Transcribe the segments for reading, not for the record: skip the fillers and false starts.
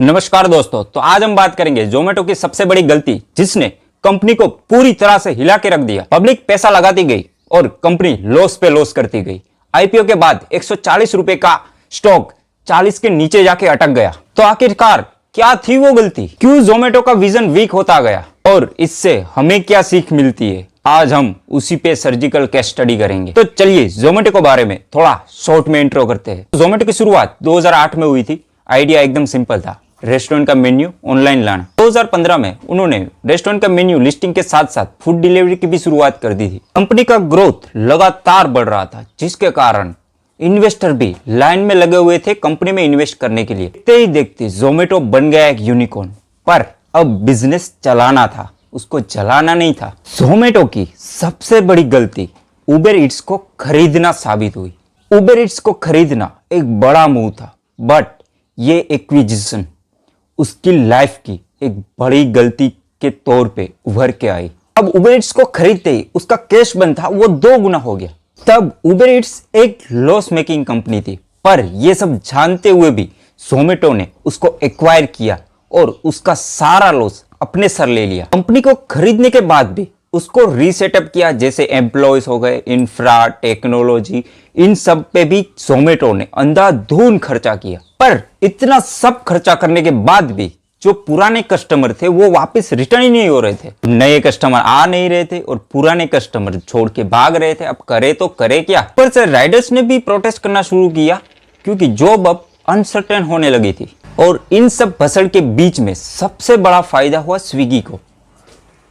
नमस्कार दोस्तों, तो आज हम बात करेंगे जोमेटो की सबसे बड़ी गलती जिसने कंपनी को पूरी तरह से हिला के रख दिया। पब्लिक पैसा लगाती गई और कंपनी लॉस पे लॉस करती गई। आईपीओ के बाद 140 रुपए का स्टॉक 40 के नीचे जाके अटक गया। तो आखिरकार क्या थी वो गलती? क्यों जोमेटो का विजन वीक होता गया और इससे हमें क्या सीख मिलती है? आज हम उसी पे सर्जिकल केस स्टडी करेंगे। तो चलिए जोमेटो के बारे में थोड़ा शॉर्ट में इंट्रो करते हैं। जोमेटो की शुरुआत 2008 में हुई थी। आइडिया एकदम सिंपल था, रेस्टोरेंट का मेन्यू ऑनलाइन लाना। 2015 में उन्होंने रेस्टोरेंट का मेन्यू लिस्टिंग के साथ साथ फूड डिलीवरी की भी शुरुआत कर दी थी। कंपनी का ग्रोथ लगातार बढ़ रहा था, जिसके कारण इन्वेस्टर भी लाइन में लगे हुए थे कंपनी में इन्वेस्ट करने के लिए। देखते ही देखते जोमेटो बन गया एक यूनिकॉर्न। पर अब बिजनेस चलाना था, उसको चलाना नहीं था। जोमेटो की सबसे बड़ी गलती उबर ईट्स को खरीदना साबित हुई। उबर ईट्स को खरीदना एक बड़ा मूव था, बट ये एक्विजिशन उसकी लाइफ की एक बड़ी गलती के तौर पे उभर के आई। अब उबर ईट्स को खरीदते ही उसका कैश बर्न था वो 2 गुना हो गया। तब उबर ईट्स एक लॉस मेकिंग कंपनी थी, पर ये सब जानते हुए भी जोमेटो ने उसको एक्वायर किया और उसका सारा लॉस अपने सर ले लिया। कंपनी को खरीदने के बाद भी उसको रीसेटअप किया, जैसे एम्प्लॉयज हो गए, इंफ्रा, टेक्नोलॉजी, इन सब पे भी जोमेटो ने अंधाधुंध खर्चा किया। पर इतना सब खर्चा करने के बाद भी जो पुराने कस्टमर थे वो वापस रिटर्न ही नहीं हो रहे थे। नए कस्टमर आ नहीं रहे थे और पुराने कस्टमर छोड़ के भाग रहे थे। अब करे तो करे क्या? पर से राइडर्स ने भी प्रोटेस्ट करना शुरू किया, क्योंकि जॉब अब अनसर्टेन होने लगी थी। और इन सब भसड़ के बीच में सबसे बड़ा फायदा हुआ स्विगी को।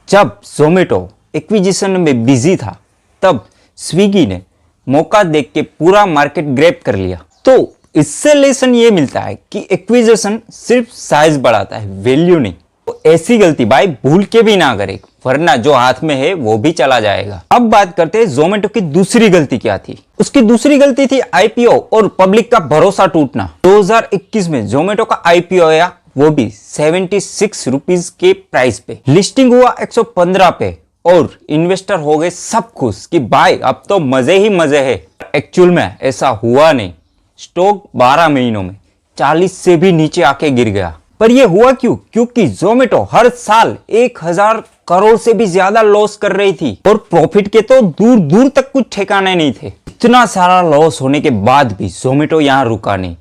जब जोमेटो एक्विजिशन में बिजी था, तब स्विगी ने मौका देख के पूरा मार्केट ग्रैब कर लिया। तो इससे लेसन ये मिलता है कि एक्विजिशन सिर्फ साइज बढ़ाता है, वैल्यू नहीं। तो ऐसी गलती भाई भूल के भी ना करे, वरना जो हाथ में है वो भी चला जाएगा। अब बात करते हैं जोमेटो की दूसरी गलती क्या थी। उसकी दूसरी गलती थी आईपीओ और पब्लिक का भरोसा टूटना। 2021 में जोमेटो का आईपीओ आया, वो भी 76 रुपीज के प्राइस पे। लिस्टिंग हुआ 115 पे और इन्वेस्टर हो गए सब खुश कि भाई अब तो मजे ही मजे है। एक्चुअल में ऐसा हुआ नहीं। स्टॉक 12 महीनों में 40 से भी नीचे आके गिर गया। पर यह हुआ क्यों? क्योंकि जोमेटो हर साल 1000 करोड़ से भी ज्यादा लॉस कर रही थी और प्रॉफिट के तो दूर दूर तक कुछ ठिकाने नहीं थे। इतना सारा लॉस होने के बाद भी जोमेटो यहां रुका नहीं।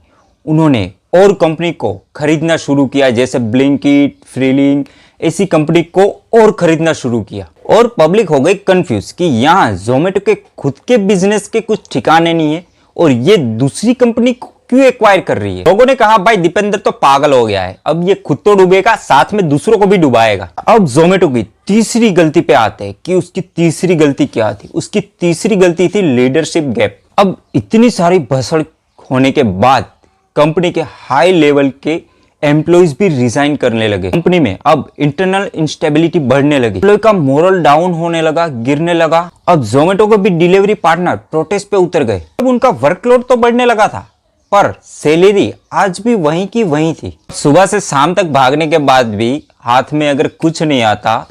उन्होंने और कंपनी को खरीदना शुरू किया, जैसे ब्लिंकिट, फ्रीलिंग, ऐसी कंपनी को और खरीदना शुरू किया। और पब्लिक हो गई कंफ्यूज कि यहाँ जोमेटो के खुद के बिजनेस के कुछ ठिकाने नहीं है और ये दूसरी कंपनी क्यों एक्वायर कर रही है। लोगों ने कहा भाई दीपेंद्र तो पागल हो गया है, अब ये खुद तो डूबेगा साथ में दूसरों को भी डुबाएगा। अब जोमेटो की तीसरी गलती पे आते हैं कि उसकी तीसरी गलती क्या थी। उसकी तीसरी गलती थी लीडरशिप गैप। अब इतनी सारी भसड़ होने के बाद कंपनी के हाई लेवल के एम्प्लॉइज भी रिजाइन करने लगे। कंपनी में अब इंटरनल इंस्टेबिलिटी बढ़ने लगी, एम्प्लॉय का मोरल डाउन होने लगा, गिरने लगा। अब जोमेटो के भी डिलीवरी पार्टनर प्रोटेस्ट पे उतर गए। अब उनका वर्कलोड तो बढ़ने लगा था, पर सैलरी आज भी वहीं की वहीं थी। सुबह से शाम तक भागने के बाद भी हाथ में अगर कुछ नहीं आता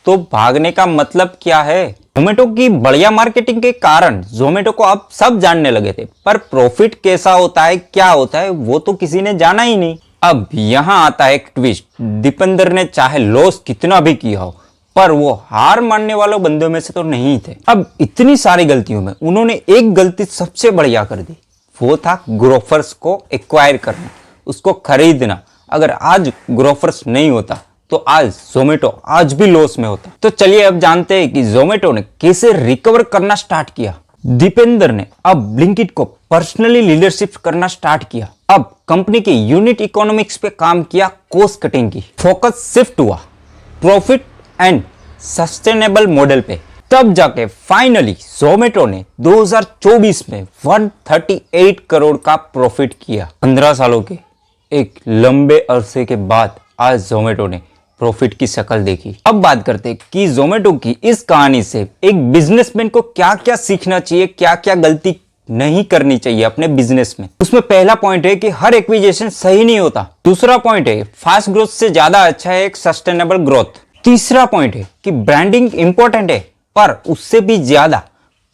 तो भागने का मतलब क्या है? जोमेटो की बढ़िया मार्केटिंग के कारण जोमेटो को अब सब जानने लगे थे, पर प्रॉफिट कैसा होता है, क्या होता है, वो तो किसी ने जाना ही नहीं। अब यहां आता है एक ट्विस्ट। दीपेंद्र ने चाहे लॉस कितना भी किया हो, पर वो हार मानने वालों बंदों में से तो नहीं थे। अब इतनी सारी गलतियों में उन्होंने एक गलती सबसे बढ़िया कर दी, वो था ग्रोफर्स को एक्वायर करना, उसको खरीदना। अगर आज ग्रोफर्स नहीं होता तो आज जोमेटो आज भी लॉस में होता। तो चलिए अब जानते हैं कि जोमेटो ने कैसे रिकवर करना स्टार्ट किया। दीपेंद्र ने अब ब्लिंकिट को पर्सनली लीडरशिप करना स्टार्ट किया। अब कंपनी के यूनिट इकोनॉमिक्स पे काम किया, कॉस्ट कटिंग की। फोकस शिफ्ट हुआ प्रॉफिट एंड सस्टेनेबल मॉडल पे। तब जाके फाइनली जोमेटो ने 2024 में 138 करोड़ का प्रॉफिट किया। 15 सालों के एक लंबे अरसे के बाद आज जोमेटो ने प्रॉफिट की शक्ल देखी। अब बात करते हैं कि जोमेटो की इस कहानी से एक बिजनेसमैन को क्या क्या सीखना चाहिए, क्या क्या गलती नहीं करनी चाहिए अपने बिजनेस में। उसमें पहला पॉइंट है कि हर एक्विजिशन सही नहीं होता। दूसरा पॉइंट है फास्ट ग्रोथ से ज्यादा अच्छा है एक सस्टेनेबल ग्रोथ। तीसरा पॉइंट है कि ब्रांडिंग इंपॉर्टेंट है, पर उससे भी ज्यादा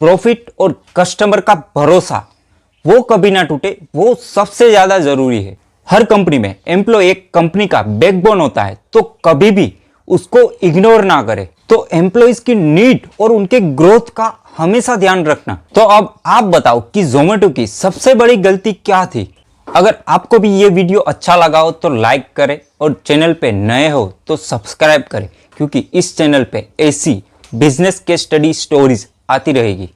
प्रॉफिट और कस्टमर का भरोसा वो कभी ना टूटे, वो सबसे ज्यादा जरूरी है। हर कंपनी में एम्प्लॉय एक कंपनी का बैकबोन होता है, तो कभी भी उसको इग्नोर ना करे। तो एम्प्लॉयज की नीड और उनके ग्रोथ का हमेशा ध्यान रखना। तो अब आप बताओ कि जोमेटो की सबसे बड़ी गलती क्या थी। अगर आपको भी ये वीडियो अच्छा लगा हो तो लाइक करें और चैनल पे नए हो तो सब्सक्राइब करें, क्योंकि इस चैनल पे ऐसी बिजनेस केस स्टडी स्टोरीज आती रहेगी।